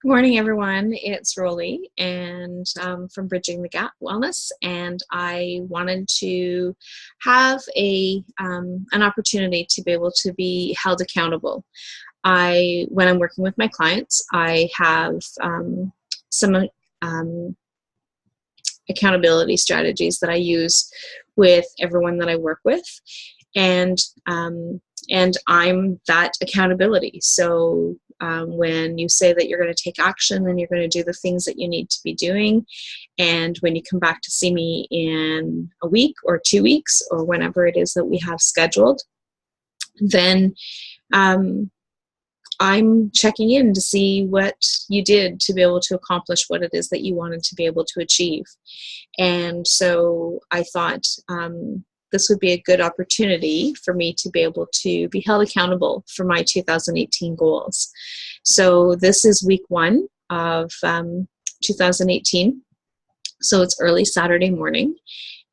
Good morning, everyone. It's Rollie and from Bridging the Gap Wellness, and I wanted to have an opportunity to be able to be held accountable. When I'm working with my clients, I have some accountability strategies that I use with everyone that I work with, and I'm that accountability. So when you say that you're going to take action, then you're going to do the things that you need to be doing. And when you come back to see me in a week or 2 weeks or whenever it is that we have scheduled, then I'm checking in to see what you did to be able to accomplish what it is that you wanted to be able to achieve. And so I thought this would be a good opportunity for me to be able to be held accountable for my 2018 goals. So this is week 1 of 2018. So it's early Saturday morning.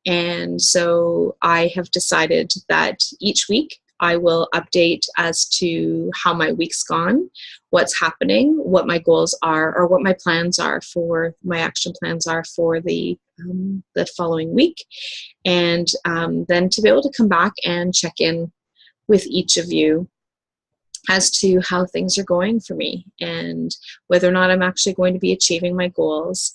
And so I have decided that each week I will update as to how my week's gone, what's happening, what my goals are, or what my plans are for my action plans are for the following week. And then to be able to come back and check in with each of you as to how things are going for me and whether or not I'm actually going to be achieving my goals.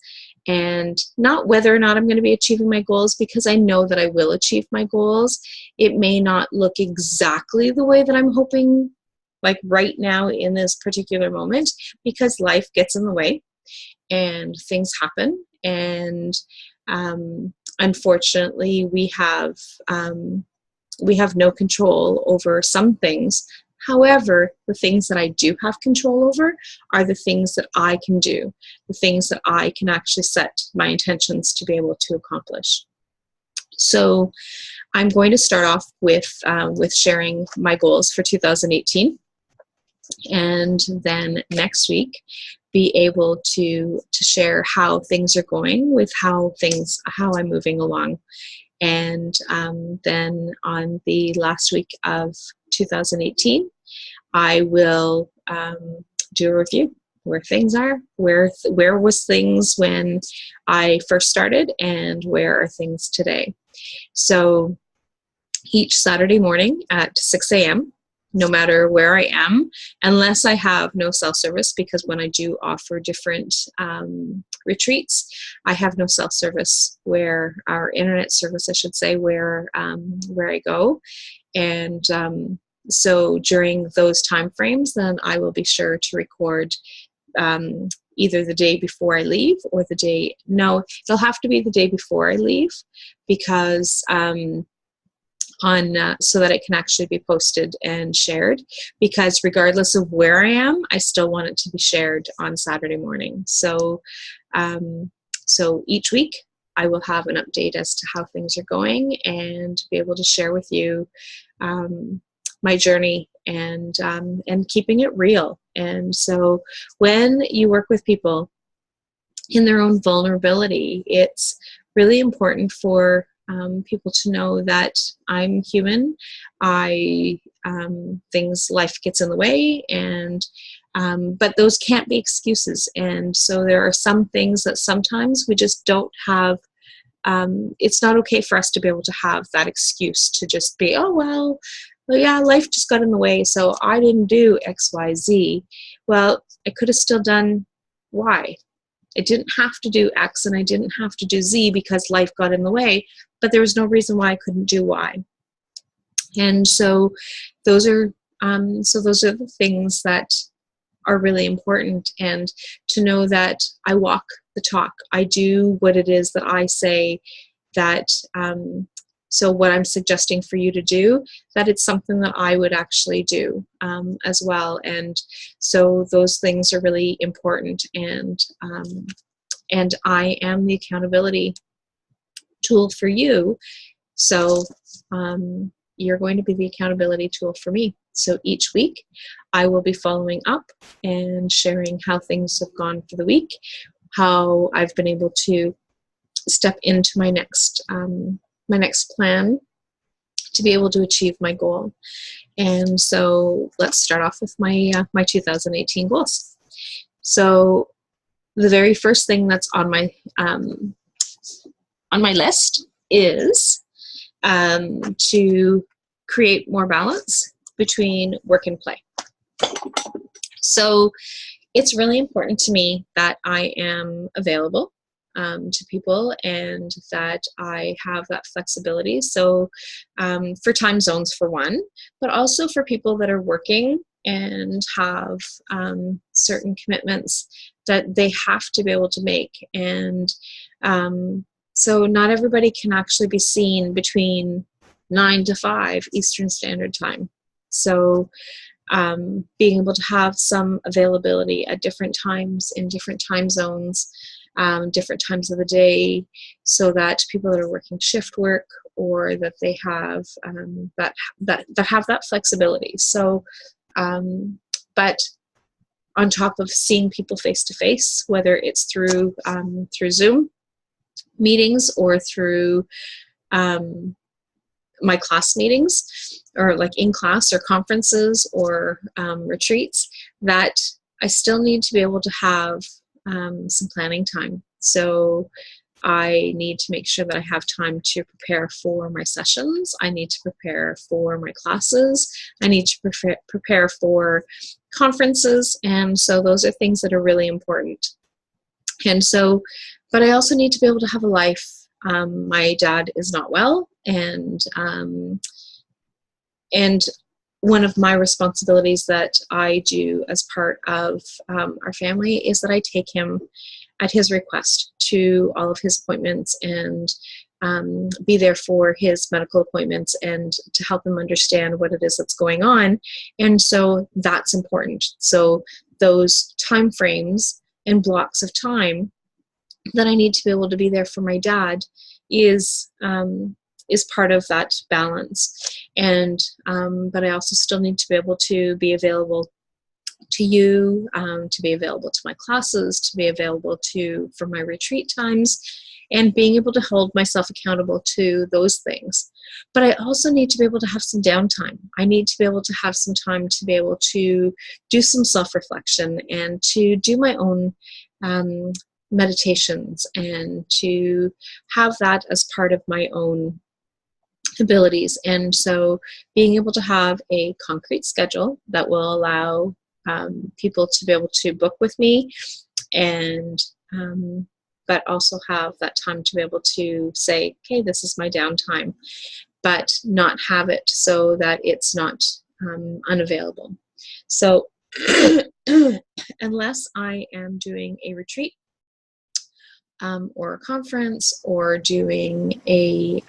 And not whether or not I'm going to be achieving my goals, because I know that I will achieve my goals. It may not look exactly the way that I'm hoping, like right now in this particular moment, because life gets in the way and things happen. And unfortunately, we have no control over some things. However, the things that I do have control over are the things that I can do, the things that I can actually set my intentions to be able to accomplish. So I'm going to start off with sharing my goals for 2018, and then next week be able to share how things are going with how I'm moving along. And then on the last week of 2018, I will do a review where things are, where was things when I first started, and where are things today. So each Saturday morning at 6 a.m., no matter where I am, unless I have no cell service, because when I do offer different retreats, I have no cell service where our internet service, I should say, where I go. And so during those time frames, then I will be sure to record either the day before I leave or it'll have to be the day before I leave, because so that it can actually be posted and shared, because regardless of where I am, I still want it to be shared on Saturday morning. So so each week I will have an update as to how things are going and be able to share with you my journey and keeping it real. And so when you work with people in their own vulnerability, it's really important for people to know that I'm human. Life gets in the way, and but those can't be excuses. And so there are some things that sometimes we just don't have. It's not okay for us to be able to have that excuse to just be, oh, well, yeah, life just got in the way, so I didn't do X, Y, Z. Well, I could have still done Y. I didn't have to do X and I didn't have to do Z because life got in the way, but there was no reason why I couldn't do Y. And so those are the things that are really important, and to know that I walk the talk. I do what it is that I say, that so what I'm suggesting for you to do, that it's something that I would actually do as well. And so those things are really important, and I am the accountability tool for you. So you're going to be the accountability tool for me. So each week I will be following up and sharing how things have gone for the week, how I've been able to step into my next plan to be able to achieve my goal. And so let's start off with my 2018 goals. So the very first thing that's on my list is to create more balance between work and play. So it's really important to me that I am available to people and that I have that flexibility. So for time zones for one, but also for people that are working and have certain commitments that they have to be able to make. And so not everybody can actually be seen between 9 to 5 Eastern Standard Time. So being able to have some availability at different times in different time zones, different times of the day, so that people that are working shift work or that they have that have that flexibility. So, but on top of seeing people face to face, whether it's through Zoom meetings or through my class meetings, or like in class or conferences or retreats, that I still need to be able to have some planning time. So I need to make sure that I have time to prepare for my sessions. I need to prepare for my classes. I need to prepare for conferences. And so those are things that are really important. And so, but I also need to be able to have a life. My dad is not well, and one of my responsibilities that I do as part of our family is that I take him at his request to all of his appointments and be there for his medical appointments and to help him understand what it is that's going on. And so that's important. So those time frames and blocks of time that I need to be able to be there for my dad is part of that balance. And but I also still need to be able to be available to you, to be available to my classes, to be available for my retreat times, and being able to hold myself accountable to those things. But I also need to be able to have some downtime. I need to be able to have some time to be able to do some self-reflection and to do my own meditations and to have that as part of my own abilities. And so being able to have a concrete schedule that will allow people to be able to book with me, and but also have that time to be able to say, okay, this is my downtime, but not have it so that it's not unavailable. So unless I am doing a retreat or a conference or doing a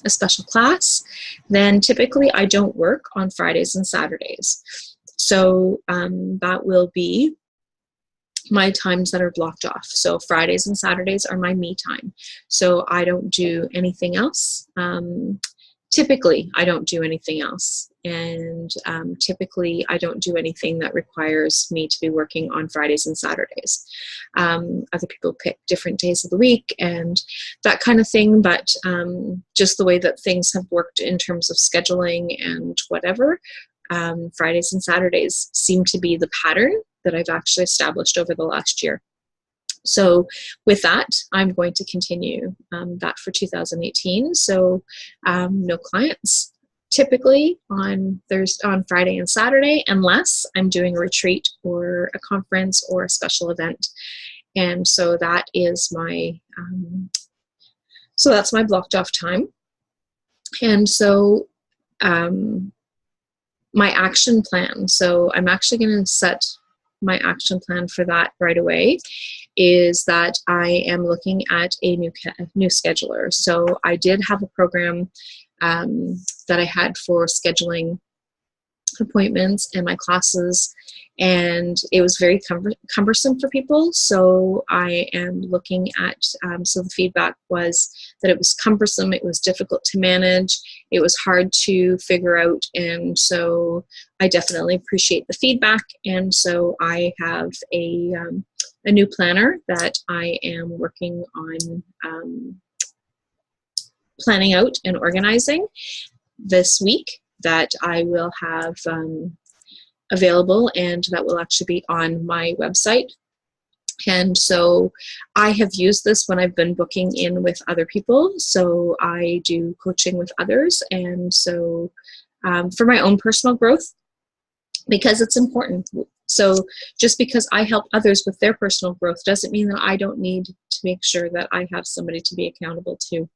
special class, then typically I don't work on Fridays and Saturdays. So that will be my times that are blocked off. So Fridays and Saturdays are my me time. So I don't do anything else. Typically, I don't do anything else. And typically, I don't do anything that requires me to be working on Fridays and Saturdays. Other people pick different days of the week and that kind of thing. But just the way that things have worked in terms of scheduling and whatever, Fridays and Saturdays seem to be the pattern that I've actually established over the last year. So with that, I'm going to continue that for 2018. So no clients typically on Friday and Saturday, unless I'm doing a retreat or a conference or a special event. And so that is my, so that's my blocked off time. And so my action plan, so I'm actually going to set my action plan for that right away, is that I am looking at a new scheduler. So I did have a program that I had for scheduling appointments and my classes, and it was very cumbersome for people. So I am looking at, so the feedback was that it was cumbersome, it was difficult to manage, it was hard to figure out, and so I definitely appreciate the feedback. And so I have a new planner that I am working on planning out and organizing this week, that I will have available, and that will actually be on my website. And so I have used this when I've been booking in with other people. So I do coaching with others. And so for my own personal growth, because it's important. So just because I help others with their personal growth doesn't mean that I don't need to make sure that I have somebody to be accountable to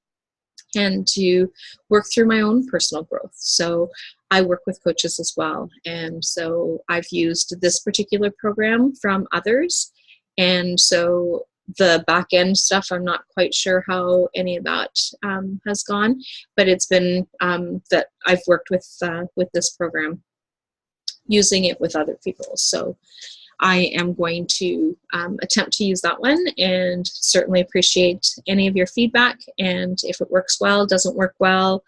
and to work through my own personal growth. So I work with coaches as well. And so I've used this particular program from others. And so the back end stuff, I'm not quite sure how any of that has gone, but it's been that I've worked with this program, using it with other people. So I am going to attempt to use that one, and certainly appreciate any of your feedback, and if it works well, doesn't work well,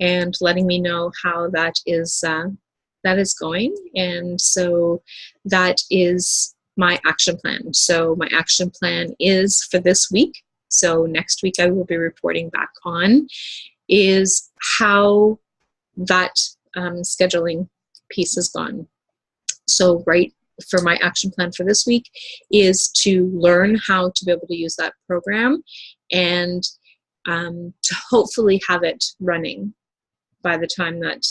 and letting me know how that is going. And so that is my action plan. So my action plan is for this week. So next week I will be reporting back on is how that scheduling piece has gone. So for my action plan for this week is to learn how to be able to use that program, and to hopefully have it running by the time that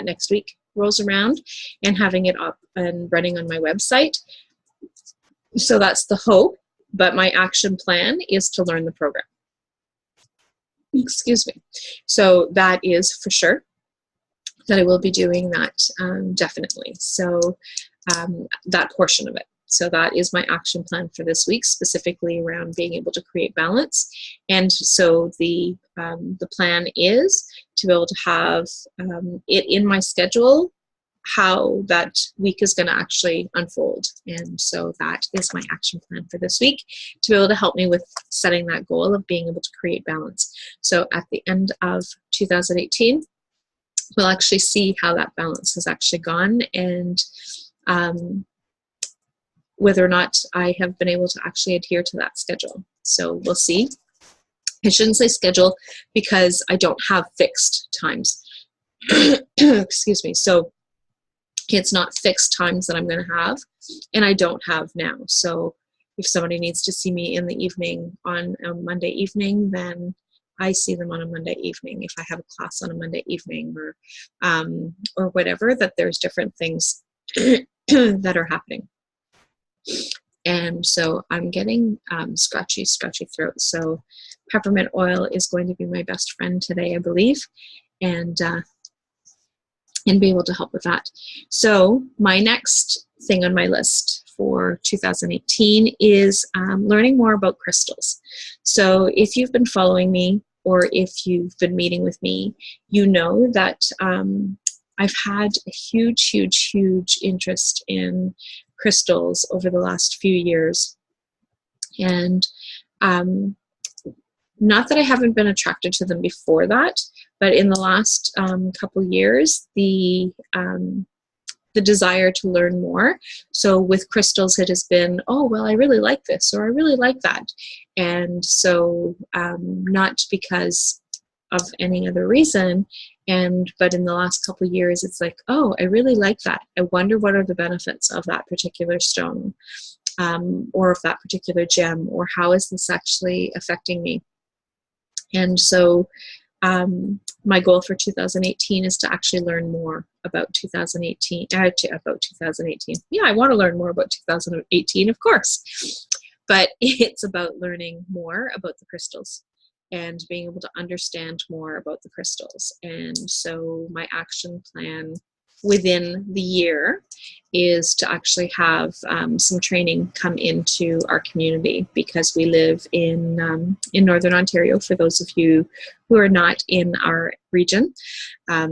next week rolls around, and having it up and running on my website. So that's the hope, but my action plan is to learn the program. Excuse me. So that is for sure that I will be doing that, definitely. So that portion of it. So that is my action plan for this week, specifically around being able to create balance. And so the plan is to be able to have it in my schedule, how that week is going to actually unfold. And so that is my action plan for this week, to be able to help me with setting that goal of being able to create balance. So at the end of 2018, we'll actually see how that balance has actually gone, and whether or not I have been able to actually adhere to that schedule. So we'll see. I shouldn't say schedule because I don't have fixed times. Excuse me. So it's not fixed times that I'm going to have, and I don't have now. So if somebody needs to see me in the evening on a Monday evening, then I see them on a Monday evening. If I have a class on a Monday evening, or whatever, that there's different things that are happening. And so I'm getting scratchy throat. So peppermint oil is going to be my best friend today, I believe, and be able to help with that. So my next thing on my list for 2018 is learning more about crystals. So if you've been following me, or if you've been meeting with me, you know that I've had a huge interest in crystals over the last few years. And not that I haven't been attracted to them before that, but in the last couple years, the desire to learn more. So with crystals, it has been, oh, well, I really like this, or I really like that. And so not because of any other reason, but in the last couple of years, it's like, oh, I really like that. I wonder what are the benefits of that particular stone, or of that particular gem, or how is this actually affecting me? And so my goal for 2018 is to actually learn more about 2018. Yeah, I want to learn more about 2018, of course. But it's about learning more about the crystals and being able to understand more about the crystals. And so my action plan within the year is to actually have some training come into our community, because we live in Northern Ontario, for those of you who are not in our region.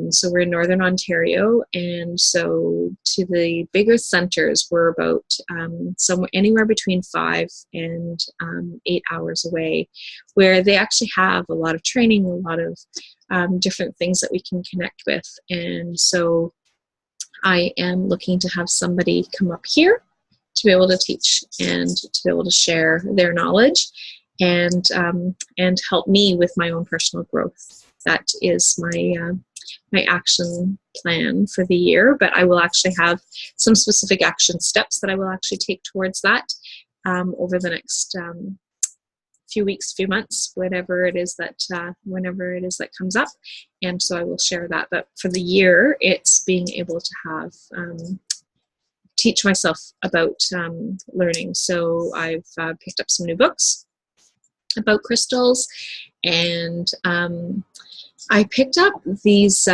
So we're in Northern Ontario, and so to the bigger centers, we're about somewhere anywhere between 5 and 8 hours away, where they actually have a lot of training, a lot of different things that we can connect with. And so I am looking to have somebody come up here to be able to teach and to be able to share their knowledge and help me with my own personal growth. that is my action plan for the year. But I will actually have some specific action steps that I will actually take towards that over the next few weeks, few months, whenever it is that comes up. And so I will share that. But for the year, it's being able to have teach myself about learning. So I've picked up some new books about crystals, and I picked up these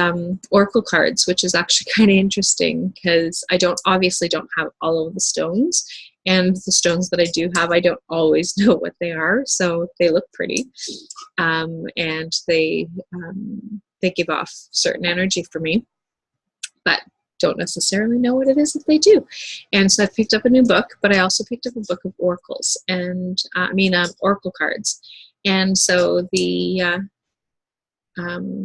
oracle cards, which is actually kind of interesting because I obviously don't have all of the stones, and the stones that I do have, I don't always know what they are, so they look pretty, and they give off certain energy for me, but don't necessarily know what it is that they do. And so I picked up a new book, but I also picked up a book of oracles, and oracle cards. And so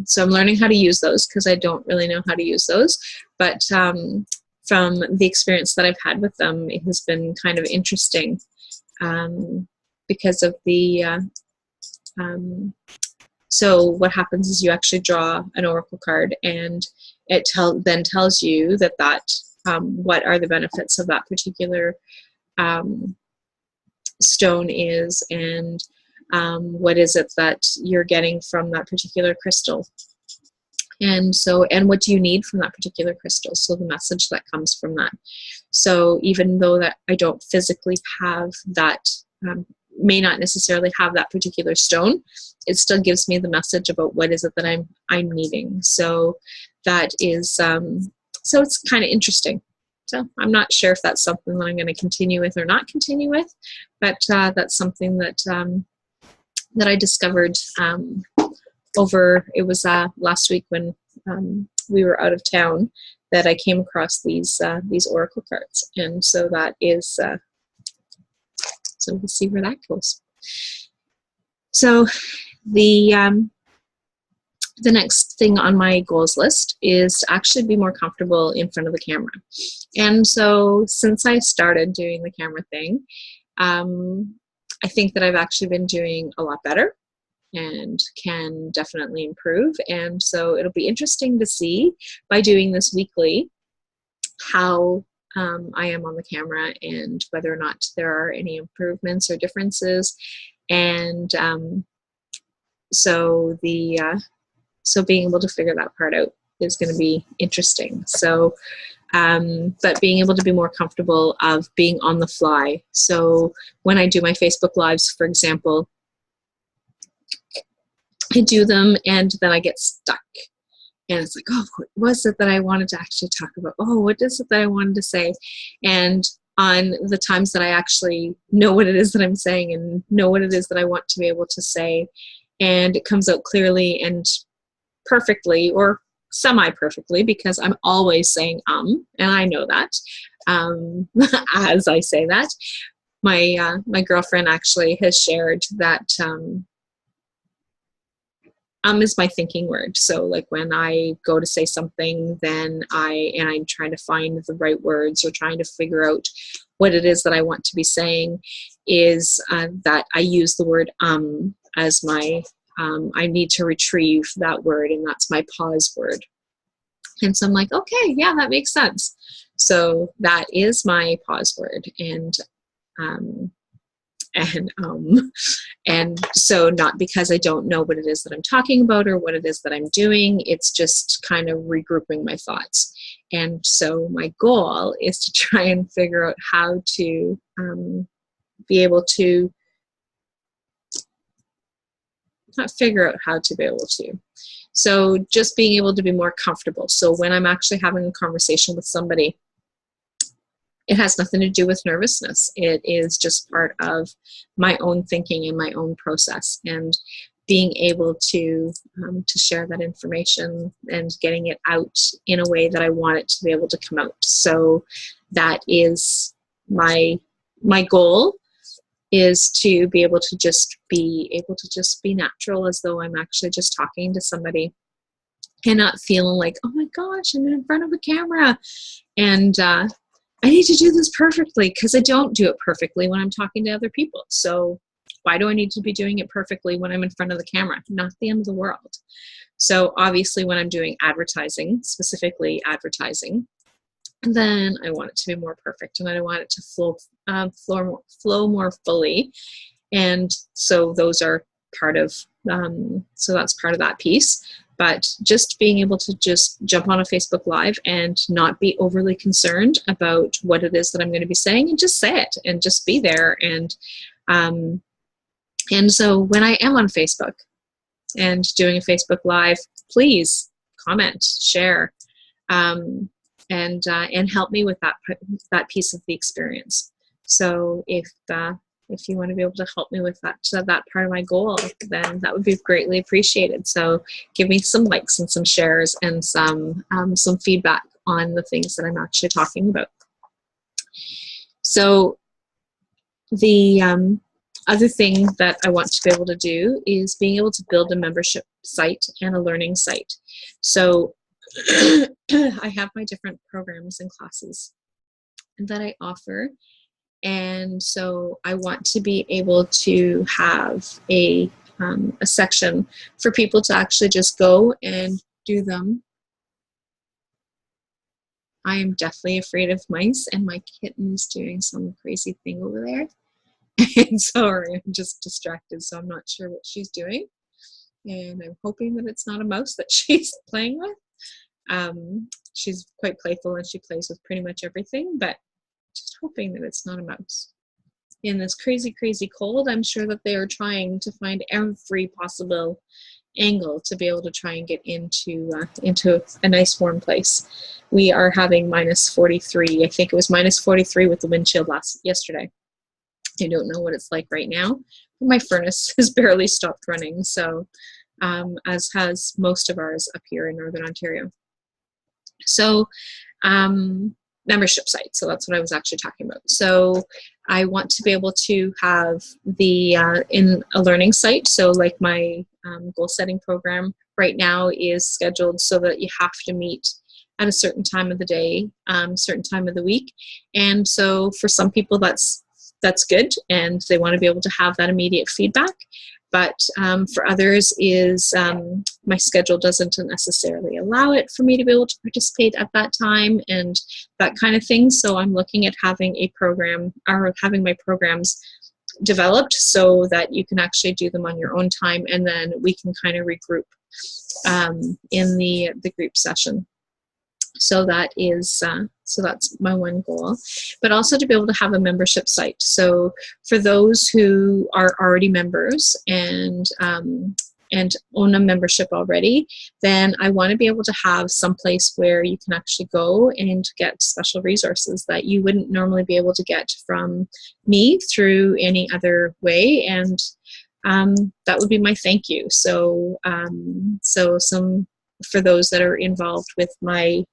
so I'm learning how to use those because I don't really know how to use those. But from the experience that I've had with them, it has been kind of interesting because of the so what happens is you actually draw an oracle card, and it then tells you that what are the benefits of that particular stone is, and what is it that you're getting from that particular crystal, and what do you need from that particular crystal, so the message that comes from that. So even though that I don't physically have that, may not necessarily have that particular stone, it still gives me the message about what is it that I'm needing. So that is so it's kind of interesting. So I'm not sure if that's something that I'm going to continue with or not continue with, but that's something that that I discovered it was last week when we were out of town, that I came across these oracle cards, and so that is so we'll see where that goes. So the next thing on my goals list is to actually be more comfortable in front of the camera. And so since I started doing the camera thing, I think that I've actually been doing a lot better and can definitely improve. And so it'll be interesting to see, by doing this weekly, how I am on the camera and whether or not there are any improvements or differences. And so being able to figure that part out is going to be interesting. So, but being able to be more comfortable of being on the fly. So when I do my Facebook Lives, for example, I do them and then I get stuck. And it's like, oh, what was it that I wanted to actually talk about? Oh, what is it that I wanted to say? And on the times that I actually know what it is that I'm saying and know what it is that I want to be able to say, and it comes out clearly and perfectly, or semi-perfectly, because I'm always saying and I know that as I say that. My girlfriend actually has shared that is my thinking word. So like when I go to say something, then I'm trying to find the right words or trying to figure out what it is that I want to be saying, is that I use the word as my I need to retrieve that word, and that's my pause word. And so I'm like, okay, yeah, that makes sense. So that is my pause word. And so not because I don't know what it is that I'm talking about or what it is that I'm doing, it's just kind of regrouping my thoughts. And so my goal is to try and figure out how to be able to, not figure out how to be able to. So just being able to be more comfortable. So when I'm actually having a conversation with somebody, it has nothing to do with nervousness. It is just part of my own thinking and my own process, and being able to share that information and getting it out in a way that I want it to be able to come out. So that is my goal, is to be able to just be natural, as though I'm actually just talking to somebody, and not feeling like, oh my gosh, I'm in front of a camera and I need to do this perfectly, because I don't do it perfectly when I'm talking to other people. So why do I need to be doing it perfectly when I'm in front of the camera? Not the end of the world. So obviously when I'm doing advertising, specifically advertising, then I want it to be more perfect, and I want it to flow more fully. And so those are part of, so that's part of that piece. But just being able to just jump on a Facebook Live and not be overly concerned about what it is that I'm going to be saying, and just say it and just be there. And so when I am on Facebook and doing a Facebook Live, please comment, share, and help me with that piece of the experience. So if you want to be able to help me with that part of my goal, then that would be greatly appreciated. So give me some likes and some shares and some feedback on the things that I'm actually talking about. So the other thing that I want to be able to do is being able to build a membership site and a learning site. So I have my different programs and classes that I offer. And so I want to be able to have a section for people to actually just go and do them. I am definitely afraid of mice, and my kitten is doing some crazy thing over there. And sorry, I'm just distracted, so I'm not sure what she's doing. And I'm hoping that it's not a mouse that she's playing with. She's quite playful and she plays with pretty much everything, but just hoping that it's not a mouse. In this crazy, crazy cold, I'm sure that they are trying to find every possible angle to be able to try and get into a nice warm place. We are having minus 43. I think it was minus 43 with the wind chill yesterday. I don't know what it's like right now, but my furnace has barely stopped running, so as has most of ours up here in Northern Ontario. So membership site, so that's what I was actually talking about. So I want to be able to have the in a learning site, so like my goal setting program right now is scheduled so that you have to meet at a certain time of the day, certain time of the week. And so for some people that's good, and they want to be able to have that immediate feedback. But for others is my schedule doesn't necessarily allow it for me to be able to participate at that time and that kind of thing. So I'm looking at having a program, or having my programs developed so that you can actually do them on your own time, and then we can kind of regroup in the group session. So that is so that's my one goal, but also to be able to have a membership site. So for those who are already members and own a membership already, then I want to be able to have some place where you can actually go and get special resources that you wouldn't normally be able to get from me through any other way. And that would be my thank you. So for those that are involved with my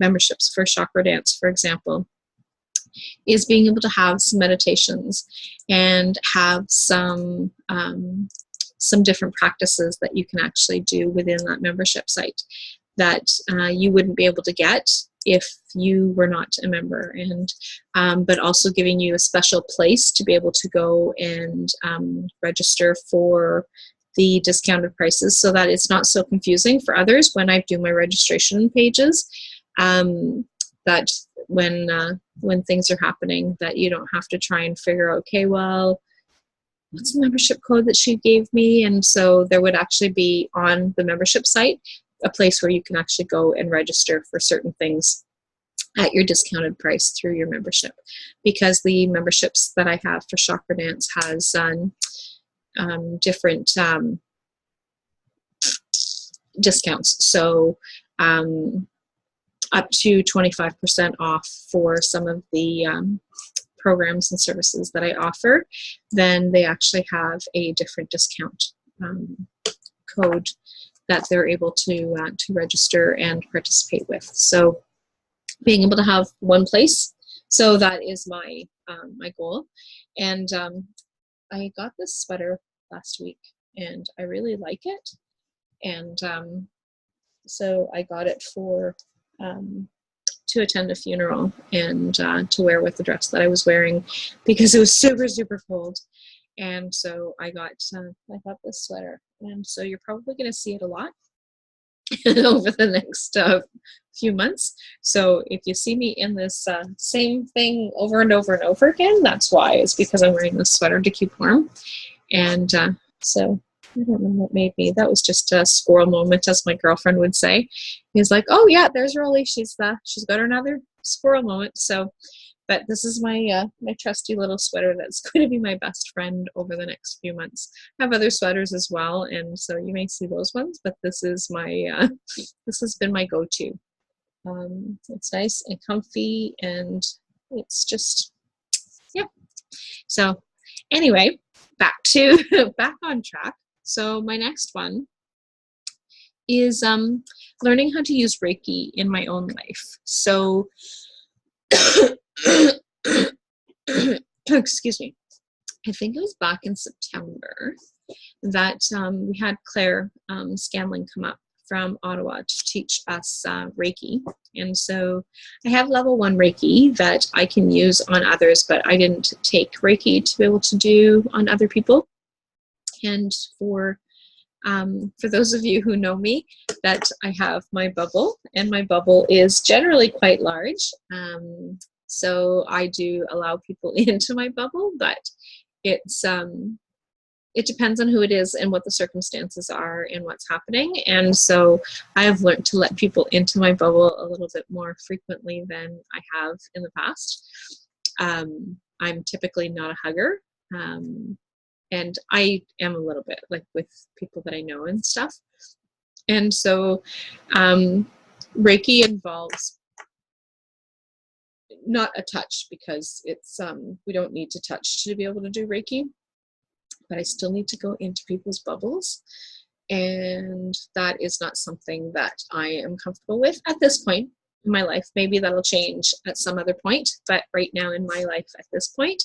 memberships for Chakra Dance, for example, is being able to have some meditations and have some different practices that you can actually do within that membership site that you wouldn't be able to get if you were not a member, and but also giving you a special place to be able to go and register for the discounted prices, so that it's not so confusing for others when I do my registration pages, that when things are happening, that you don't have to try and figure out, okay, well, what's the membership code that she gave me? And so there would actually be on the membership site a place where you can actually go and register for certain things at your discounted price through your membership, because the memberships that I have for Chakra Dance has different discounts. So up to 25% off for some of the programs and services that I offer, then they actually have a different discount code that they're able to register and participate with. So being able to have one place, so that is my my goal. And I got this sweater last week and I really like it, and so I got it for to attend a funeral and to wear with the dress that I was wearing, because it was super, super cold. And so I got this sweater, and so you're probably going to see it a lot over the next few months. So if you see me in this same thing over and over and over again, that's why. It's because I'm wearing this sweater to keep warm. And so I don't know what made me. That was just a squirrel moment, as my girlfriend would say. He's like, "Oh yeah, there's Rollie. She's got another squirrel moment." So, but this is my my trusty little sweater that's going to be my best friend over the next few months. I have other sweaters as well, and so you may see those ones. But this is my this has been my go-to. It's nice and comfy, and it's just, yeah. So anyway, back on track. So my next one is learning how to use Reiki in my own life. So excuse me. I think it was back in September that we had Claire Scanlon come up from Ottawa to teach us Reiki. And so I have level 1 Reiki that I can use on others, but I didn't take Reiki to be able to do on other people. And for those of you who know me, that I have my bubble, and my bubble is generally quite large. So I do allow people into my bubble, but it's it depends on who it is and what the circumstances are and what's happening. And so I have learned to let people into my bubble a little bit more frequently than I have in the past. I'm typically not a hugger. And I am a little bit, like, with people that I know and stuff. And so Reiki involves not a touch, because it's we don't need to touch to be able to do Reiki, but I still need to go into people's bubbles, and that is not something that I am comfortable with at this point in my life. Maybe that'll change at some other point, but right now in my life at this point,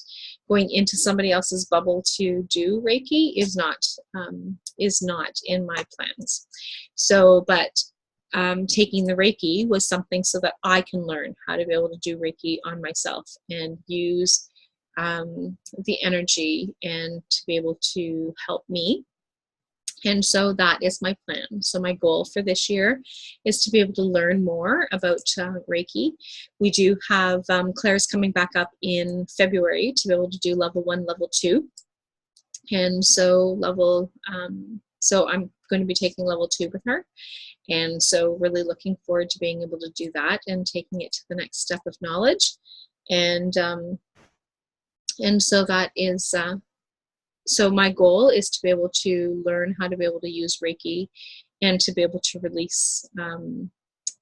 going into somebody else's bubble to do Reiki is not in my plans. So, but taking the Reiki was something so that I can learn how to be able to do Reiki on myself and use the energy and to be able to help me. And so that is my plan. So my goal for this year is to be able to learn more about Reiki. We do have Claire's coming back up in February to be able to do level 1, level 2. And so so I'm going to be taking level 2 with her. And so really looking forward to being able to do that and taking it to the next step of knowledge. And so that is, so my goal is to be able to learn how to be able to use Reiki and to be able to release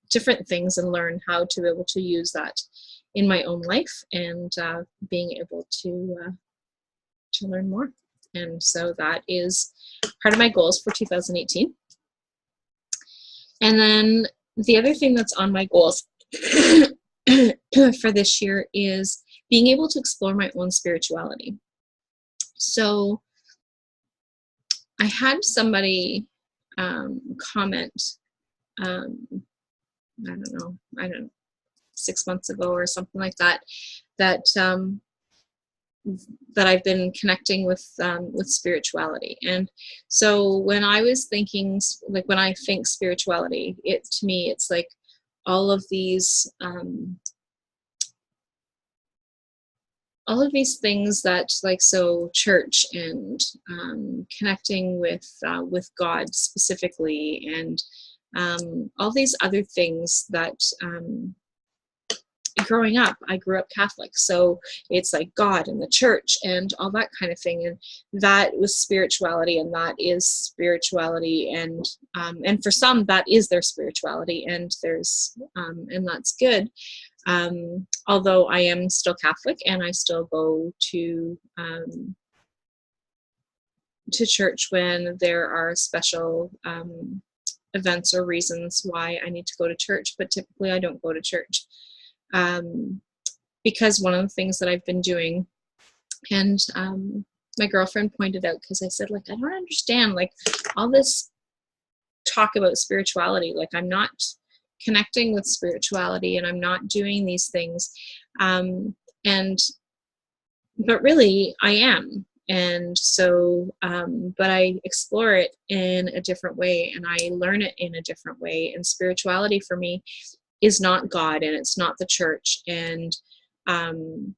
different things and learn how to be able to use that in my own life, and being able to learn more. And so that is part of my goals for 2018. And then the other thing that's on my goals for this year is being able to explore my own spirituality. So I had somebody comment, I don't know, 6 months ago or something like that, that I've been connecting with spirituality. And so when I was thinking, like, when I think spirituality, to me it's like all of these things that, like, so church and connecting with God specifically, and all these other things that growing up, I grew up Catholic, so it's like God and the church and all that kind of thing, and that was spirituality, and that is spirituality, and for some that is their spirituality, and there's and that's good. Although I am still Catholic and I still go to church when there are special events or reasons why I need to go to church, but typically I don't go to church. Because one of the things that I've been doing, and my girlfriend pointed out, because I said, like, I don't understand, like, all this talk about spirituality, like, I'm not connecting with spirituality and I'm not doing these things, but really I am. And so, but I explore it in a different way, and I learn it in a different way. And spirituality for me is not God, and it's not the church. Um,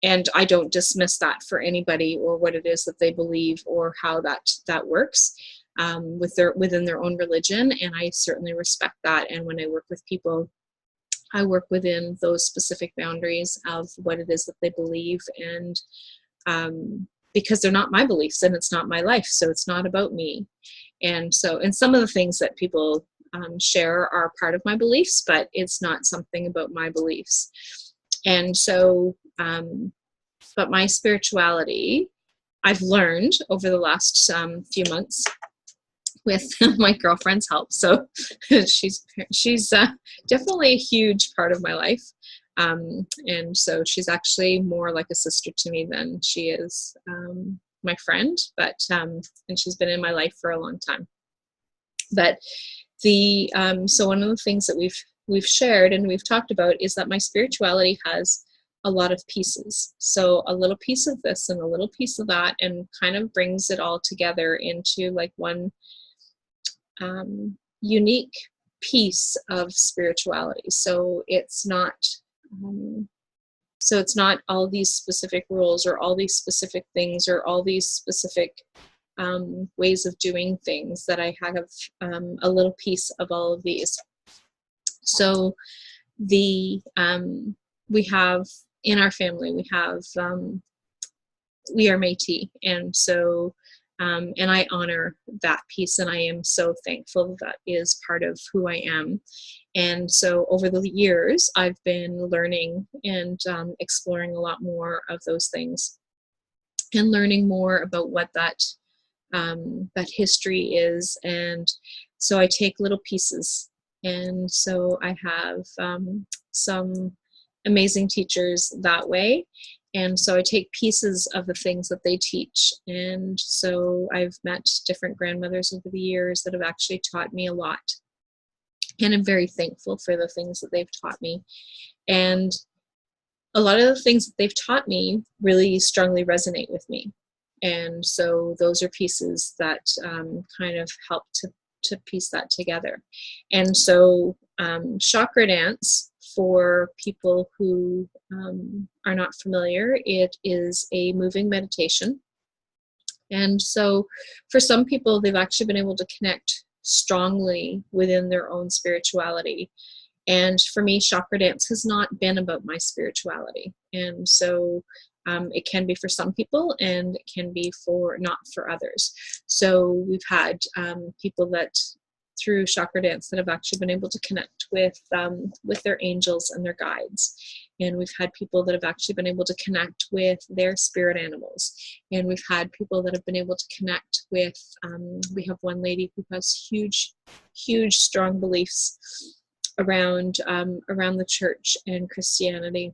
and I don't dismiss that for anybody, or what it is that they believe, or how that works within their own religion. And I certainly respect that. And when I work with people, I work within those specific boundaries of what it is that they believe, and because they're not my beliefs and it's not my life, so it's not about me. And some of the things that people share are part of my beliefs, but it's not something about my beliefs. And so, but my spirituality, I've learned over the last few months with my girlfriend's help. So she's definitely a huge part of my life. And so she's actually more like a sister to me than she is my friend, but and she's been in my life for a long time. But so one of the things that we've shared and we've talked about is that my spirituality has a lot of pieces. So a little piece of this and a little piece of that, and kind of brings it all together into like one unique piece of spirituality. So it's not all these specific rules, or all these specific things, or all these specific ways of doing things, that I have a little piece of all of these. So we have in our family, we are Métis, and so and I honor that piece, and I am so thankful that is part of who I am. And so over the years, I've been learning and exploring a lot more of those things, and learning more about what that history is. And so I take little pieces. And so I have some amazing teachers that way. And so I take pieces of the things that they teach. And so I've met different grandmothers over the years that have actually taught me a lot. And I'm very thankful for the things that they've taught me. And a lot of the things that they've taught me really strongly resonate with me. And so those are pieces that kind of help to piece that together. And so chakra dance, for people who are not familiar, it is a moving meditation. And so for some people, they've actually been able to connect strongly within their own spirituality. And for me, chakra dance has not been about my spirituality. And so it can be for some people, and it can be not for others. So we've had people that through chakra dance that have actually been able to connect with their angels and their guides. And we've had people that have actually been able to connect with their spirit animals. And we've had people that have been able to connect with, we have one lady who has huge, strong beliefs around the church and Christianity.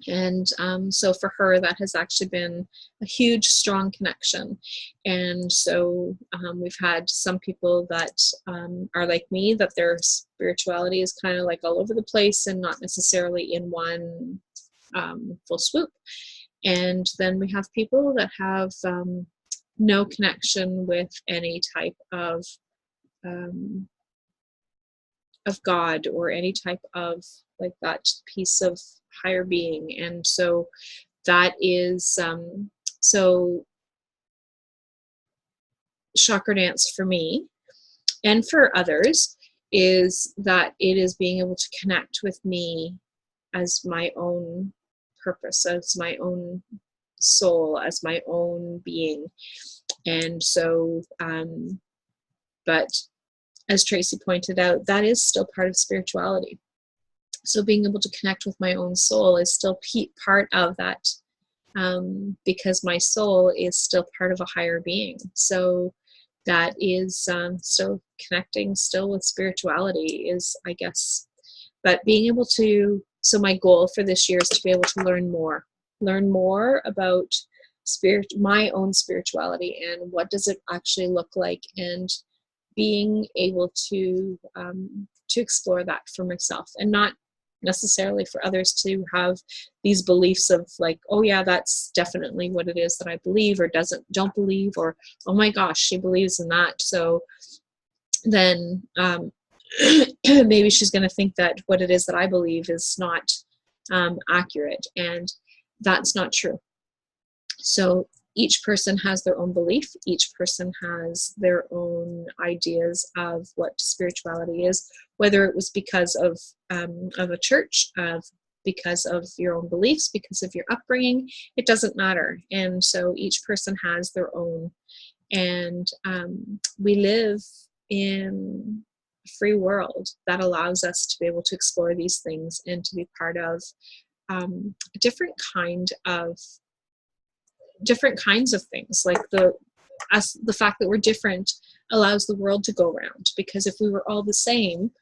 And so for her, that has actually been a huge, strong connection. And so we've had some people that are like me, that their spirituality is kind of like all over the place and not necessarily in one full swoop. And then we have people that have no connection with any type of God, or any type of like that piece of higher being. And so that is so chakra dance for me and for others is that it is being able to connect with me as my own purpose, as my own soul, as my own being. And so but as Tracy pointed out, that is still part of spirituality. So being able to connect with my own soul is still part of that, because my soul is still part of a higher being. So that is still connecting still with spirituality is, I guess, but being able to, so my goal for this year is to be able to learn more about my own spirituality, and what does it actually look like, and being able to explore that for myself, and not necessarily for others to have these beliefs of like, oh yeah, that's definitely what it is that I believe, or don't believe, or oh my gosh, she believes in that. So then maybe she's going to think that what it is that I believe is not accurate, and that's not true. So each person has their own belief. Each person has their own ideas of what spirituality is, whether it was because of a church, because of your own beliefs, because of your upbringing. It doesn't matter. And so each person has their own. And we live in a free world that allows us to be able to explore these things and to be part of a different kinds of things. Like the fact that we're different allows the world to go round, because if we were all the same,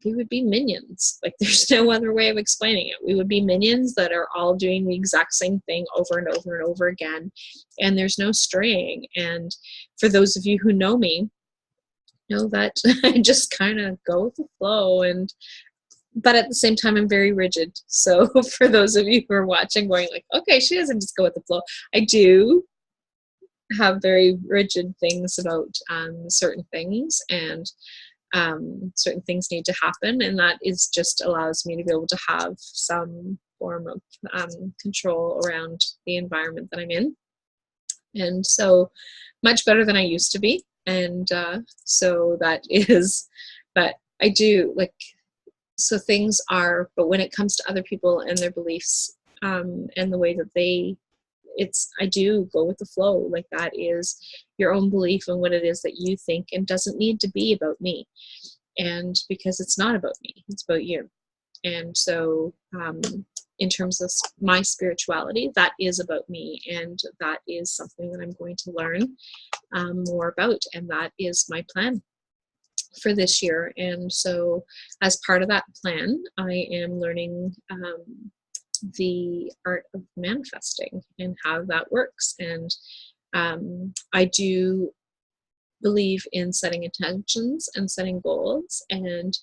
we would be minions. Like, there's no other way of explaining it. We would be minions that are all doing the exact same thing over and over and over again, and there's no straying. And for those of you who know me, know that I just kind of go with the flow, but at the same time, I'm very rigid. So for those of you who are watching going like, okay, she doesn't just go with the flow. I do have very rigid things about certain things, and certain things need to happen. And that is just allows me to be able to have some form of control around the environment that I'm in. And so much better than I used to be. And so that is, but I do like, so things are, but when it comes to other people and their beliefs, and the way that I do go with the flow. Like, that is your own belief and what it is that you think, and doesn't need to be about me. And because it's not about me, it's about you. And so, in terms of my spirituality, that is about me, and that is something that I'm going to learn more about, and that is my plan for this year. And so as part of that plan, I am learning the art of manifesting and how that works. And I do believe in setting intentions and setting goals, and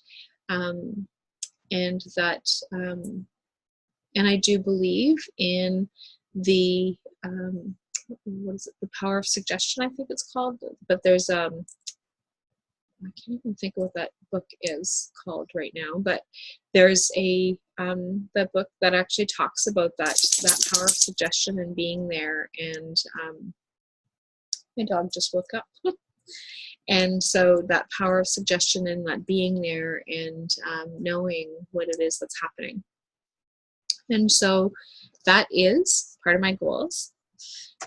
that and I do believe in the what is it, the power of suggestion, I think it's called. But there's I can't even think of what that book is called right now, but there's the book that actually talks about that power of suggestion and being there. And my dog just woke up. And so that power of suggestion and that being there, and knowing what it is that's happening. And so that is part of my goals.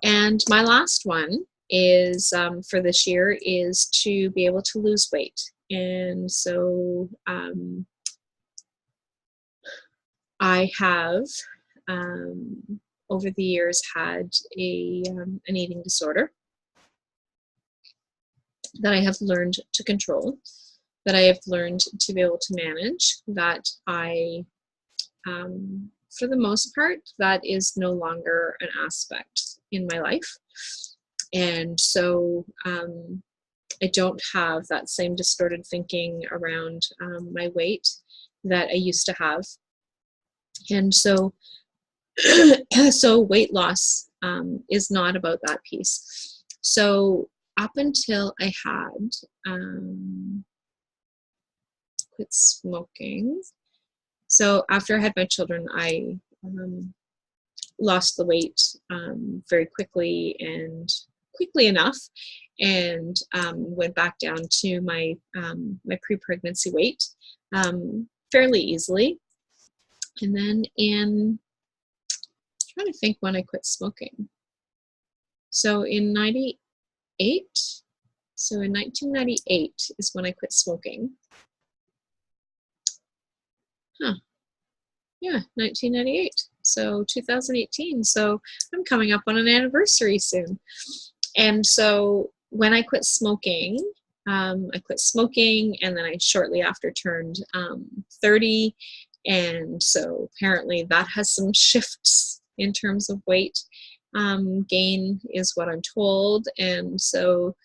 And my last one is for this year is to be able to lose weight. And so I have over the years had an eating disorder that I have learned to control, that I have learned to be able to manage, that I for the most part, that is no longer an aspect in my life. And so I don't have that same distorted thinking around my weight that I used to have. And so, so weight loss is not about that piece. So up until I had quit smoking, so after I had my children, I lost the weight very quickly and quickly enough, and went back down to my my pre-pregnancy weight fairly easily. And then I'm trying to think when I quit smoking. So in 98, so in 1998 is when I quit smoking. Huh. Yeah, 1998. So 2018. So I'm coming up on an anniversary soon. And so when I quit smoking, and then I shortly after turned 30. And so apparently that has some shifts in terms of weight gain, is what I'm told. And so,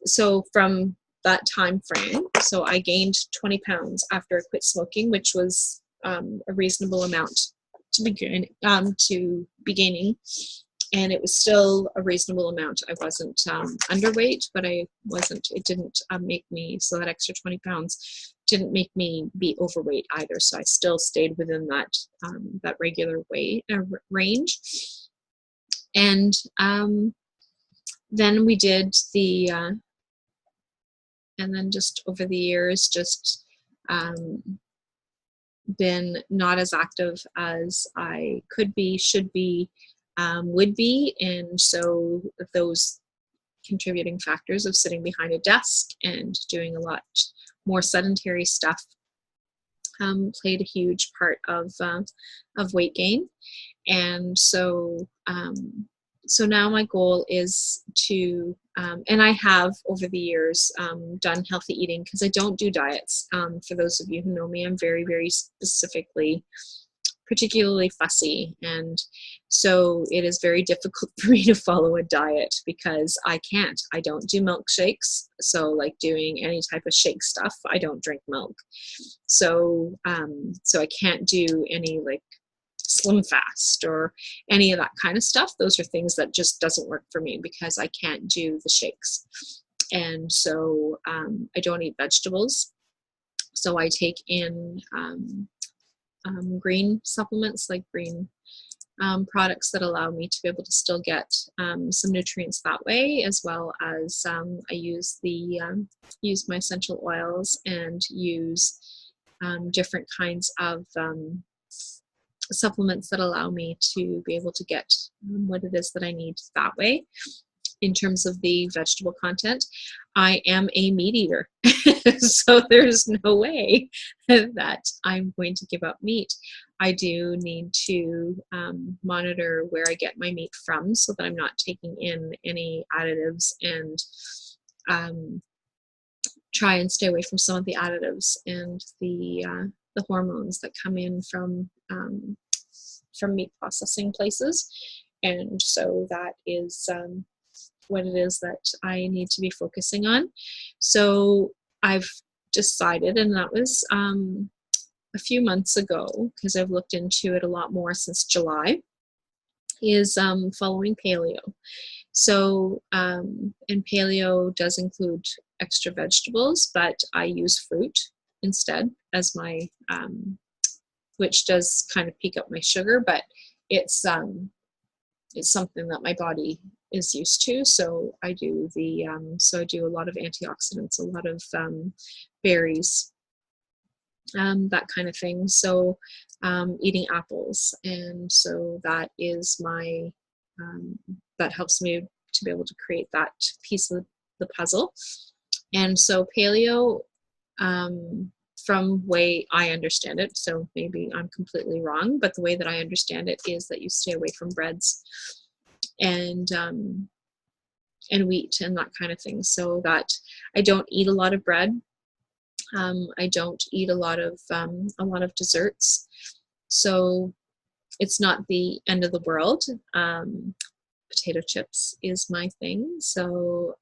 so from that time frame. So I gained 20 pounds after I quit smoking, which was a reasonable amount to be gaining, and it was still a reasonable amount. I wasn't underweight, but it didn't make me, so that extra 20 pounds didn't make me be overweight either. So I still stayed within that regular weight range. And then we did and then just over the years, just been not as active as I could be, should be, would be. And so those contributing factors of sitting behind a desk and doing a lot more sedentary stuff played a huge part of weight gain. And so now my goal is to, and I have over the years done healthy eating, because I don't do diets. For those of you who know me, I'm very, very particularly fussy. And so it is very difficult for me to follow a diet because I can't. I don't do milkshakes. So like doing any type of shake stuff, I don't drink milk. So I can't do any like Slim Fast or any of that kind of stuff. Those are things that just doesn't work for me because I can't do the shakes. And so I don't eat vegetables. So I take in green supplements, like green products that allow me to be able to still get some nutrients that way, as well as I use my essential oils and use different kinds of supplements that allow me to be able to get what it is that I need that way. In terms of the vegetable content, I am a meat eater, so there's no way that I'm going to give up meat. I do need to monitor where I get my meat from so that I'm not taking in any additives, and try and stay away from some of the additives and the hormones that come in from meat processing places. And so that is what it is that I need to be focusing on. So I've decided, and that was a few months ago, because I've looked into it a lot more since July, is following paleo. So, and paleo does include extra vegetables, but I use fruit instead as my, which does kind of peak up my sugar, but it's something that my body is used to. So I do so I do a lot of antioxidants, a lot of berries, that kind of thing. So eating apples, and so that is my that helps me to be able to create that piece of the puzzle. And so paleo, from way I understand it, so maybe I'm completely wrong, but the way that I understand it is that you stay away from breads and wheat and that kind of thing. So that I don't eat a lot of bread. I don't eat a lot of desserts. So it's not the end of the world. Potato chips is my thing. So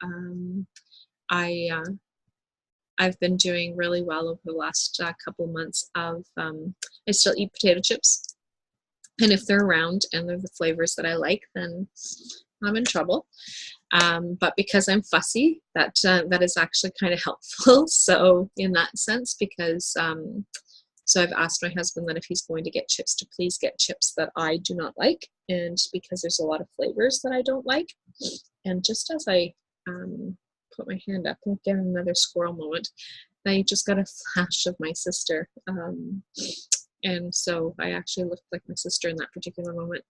I've been doing really well over the last couple months of, I still eat potato chips. And if they're around and they're the flavors that I like, then I'm in trouble. But because I'm fussy, that is actually kind of helpful. So in that sense, because so I've asked my husband that if he's going to get chips, to please get chips that I do not like, and because there's a lot of flavors that I don't like. And just as I put my hand up and get another squirrel moment, I just got a flash of my sister. And so I actually looked like my sister in that particular moment.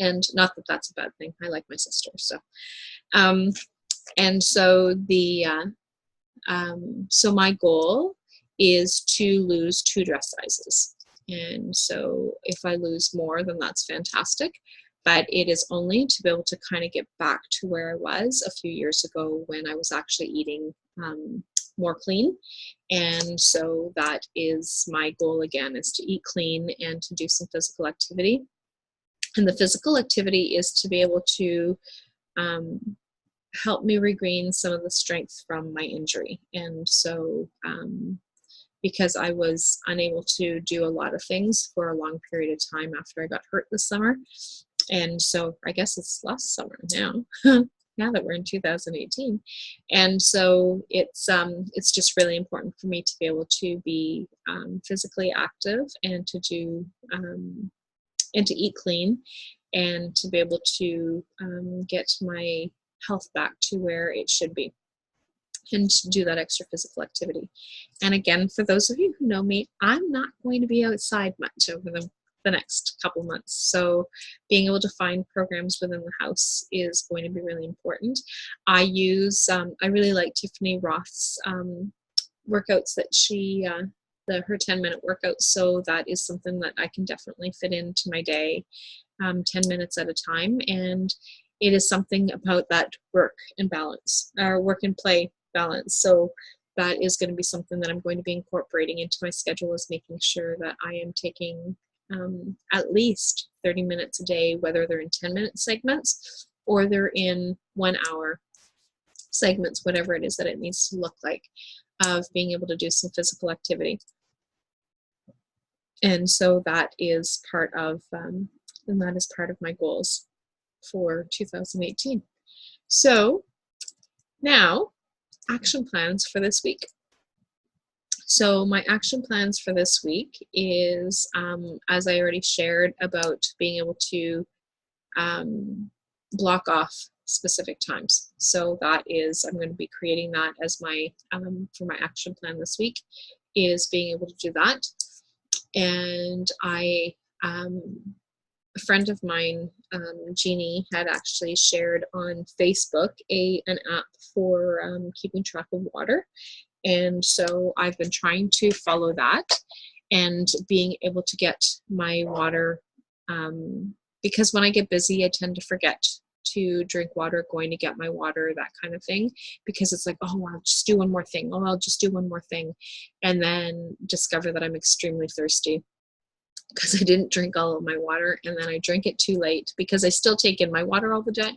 And not that that's a bad thing. I like my sister. So, and so so my goal is to lose 2 dress sizes. And so if I lose more, then that's fantastic. But it is only to be able to kind of get back to where I was a few years ago when I was actually eating more clean. And so that is my goal again, is to eat clean and to do some physical activity. And the physical activity is to be able to help me regain some of the strength from my injury. And so because I was unable to do a lot of things for a long period of time after I got hurt this summer. And so I guess it's last summer now, now that we're in 2018. And so it's just really important for me to be able to be physically active and to do and to eat clean and to be able to get my health back to where it should be and to do that extra physical activity. And again, for those of you who know me, I'm not going to be outside much over the next couple months. So being able to find programs within the house is going to be really important. I really like Tiffany Roth's workouts that she, her 10-minute workouts. So that is something that I can definitely fit into my day, 10 minutes at a time. And it is something about that work and balance, or work and play balance. So that is going to be something that I'm going to be incorporating into my schedule, is making sure that I am taking at least 30 minutes a day, whether they're in 10-minute segments or they're in 1 hour segments, whatever it is that it needs to look like, of being able to do some physical activity. And so that is part of my goals for 2018. So now, action plans for this week. So my action plans for this week is, as I already shared, about being able to block off specific times. So that is, I'm going to be creating that as my, for my action plan this week, is being able to do that. And a friend of mine, Jeannie, had actually shared on Facebook an app for keeping track of water. And so I've been trying to follow that and being able to get my water, because when I get busy, I tend to forget to drink water, going to get my water, that kind of thing, because it's like, oh, I'll just do one more thing. Oh, I'll just do one more thing. And then discover that I'm extremely thirsty because I didn't drink all of my water, and then I drink it too late because I still take in my water all the day.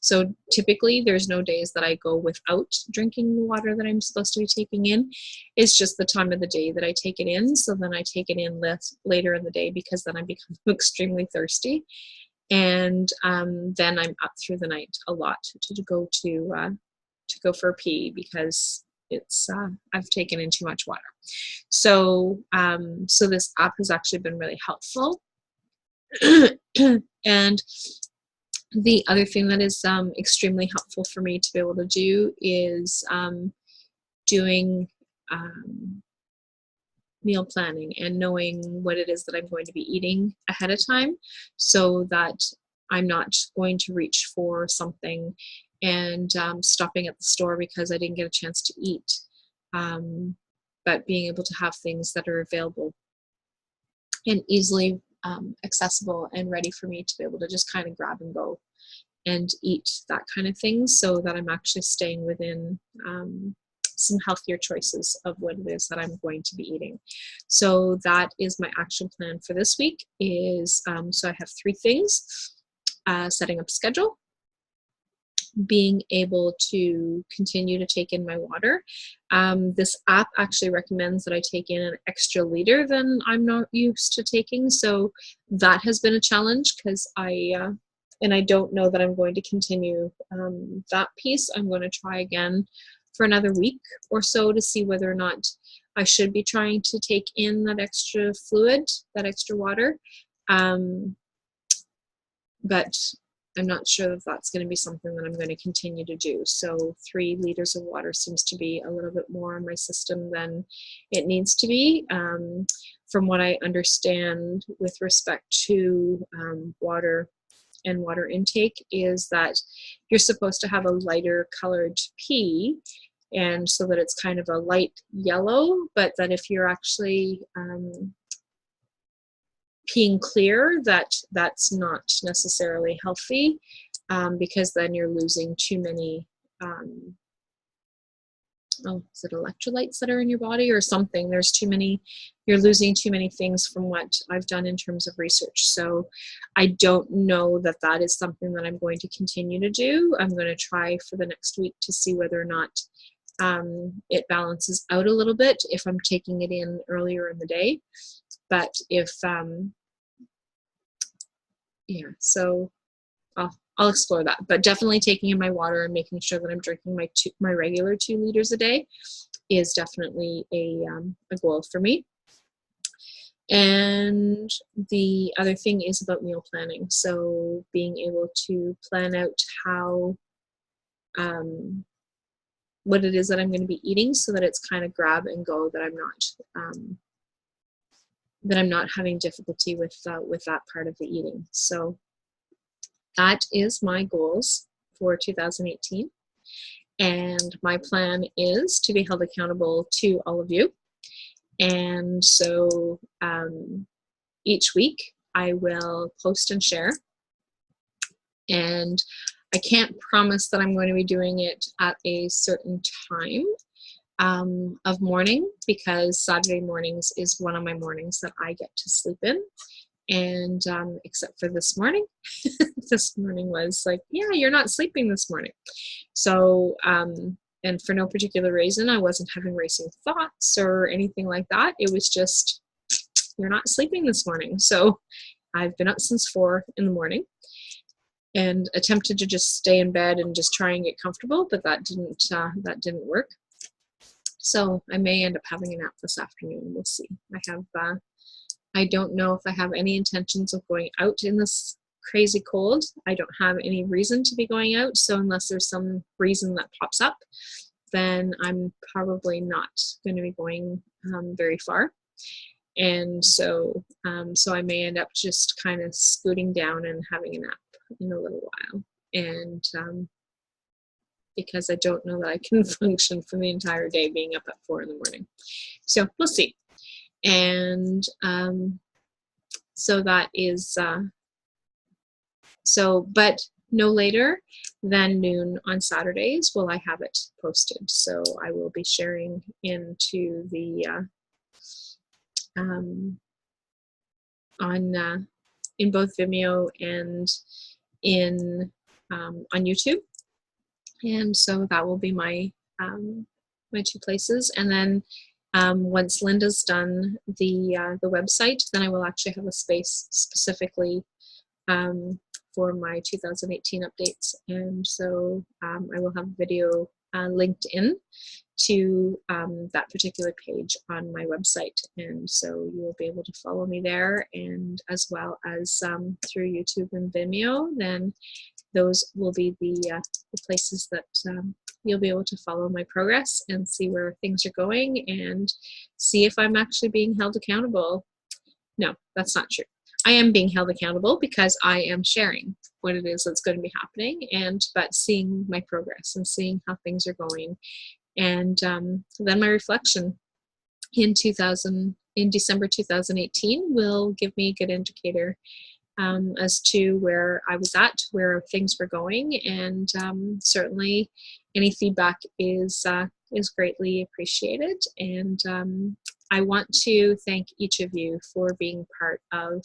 So typically there's no days that I go without drinking the water that I'm supposed to be taking in. It's just the time of the day that I take it in. So then I take it in later in the day, because then I become extremely thirsty. And then I'm up through the night a lot to go for a pee, because it's I've taken in too much water. So so this app has actually been really helpful. And the other thing that is extremely helpful for me to be able to do is doing meal planning and knowing what it is that I'm going to be eating ahead of time, so that I'm not going to reach for something and stopping at the store because I didn't get a chance to eat, but being able to have things that are available and easily accessible and ready for me to be able to just kind of grab and go and eat, that kind of thing, so that I'm actually staying within some healthier choices of what it is that I'm going to be eating. So that is my action plan for this week. Is so I have 3 things: setting up a schedule, being able to continue to take in my water. This app actually recommends that I take in an extra liter than I'm not used to taking. So that has been a challenge, because I don't know that I'm going to continue that piece. I'm going to try again for another week or so to see whether or not I should be trying to take in that extra fluid, that extra water. But I'm not sure if that's going to be something that I'm going to continue to do. So 3 liters of water seems to be a little bit more in my system than it needs to be. From what I understand with respect to water and water intake, is that you're supposed to have a lighter colored pee, and so that it's kind of a light yellow, but that if you're actually peeing clear, that's not necessarily healthy, because then you're losing too many oh, is it electrolytes that are in your body or something? There's too many, you're losing too many things from what I've done in terms of research. So I don't know that that is something that I'm going to continue to do. I'm going to try for the next week to see whether or not it balances out a little bit if I'm taking it in earlier in the day. But if, yeah, so I'll explore that. But definitely taking in my water and making sure that I'm drinking my regular 2 liters a day is definitely a goal for me. And the other thing is about meal planning. So being able to plan out how, what it is that I'm going to be eating so that it's kind of grab and go, that I'm not having difficulty with that part of the eating. So that is my goals for 2018. And my plan is to be held accountable to all of you. And so each week I will post and share. And I can't promise that I'm going to be doing it at a certain time of morning, because Saturday mornings is one of my mornings that I get to sleep in. And except for this morning, this morning was like, yeah, you're not sleeping this morning. So, and for no particular reason, I wasn't having racing thoughts or anything like that. It was just, you're not sleeping this morning. So I've been up since 4 in the morning and attempted to just stay in bed and just try and get comfortable, but that didn't work. So I may end up having a nap this afternoon. We'll see. I don't know if I have any intentions of going out in this crazy cold. I don't have any reason to be going out. So unless there's some reason that pops up, then I'm probably not going to be going very far. And so, so I may end up just kind of scooting down and having a nap in a little while. And because I don't know that I can function for the entire day being up at 4 in the morning. So we'll see. And so that is, but no later than noon on Saturdays will I have it posted. So I will be sharing into the, in both Vimeo and on YouTube. And so that will be my, my 2 places. And then once Linda's done the website, then I will actually have a space specifically for my 2018 updates. And so I will have a video linked in to that particular page on my website. And so you will be able to follow me there, and as well as through YouTube and Vimeo. Then those will be the places that you'll be able to follow my progress and see where things are going and see if I'm actually being held accountable. No, that's not true. I am being held accountable because I am sharing what it is that's going to be happening, but seeing my progress and seeing how things are going. And then my reflection in December 2018 will give me a good indicator as to where I was at, where things were going, and certainly any feedback is greatly appreciated. And I want to thank each of you for being part of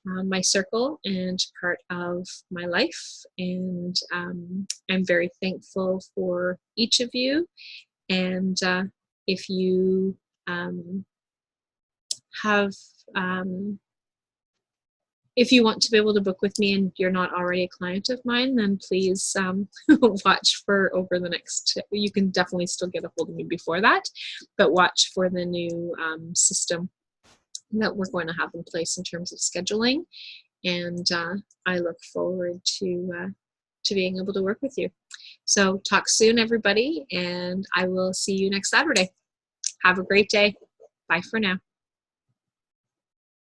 my circle and part of my life, and I'm very thankful for each of you. And if you if you want to be able to book with me and you're not already a client of mine, then please watch for over the next, you can definitely still get a hold of me before that, but watch for the new system that we're going to have in place in terms of scheduling. And I look forward to being able to work with you. So talk soon, everybody, and I will see you next Saturday. Have a great day. Bye for now.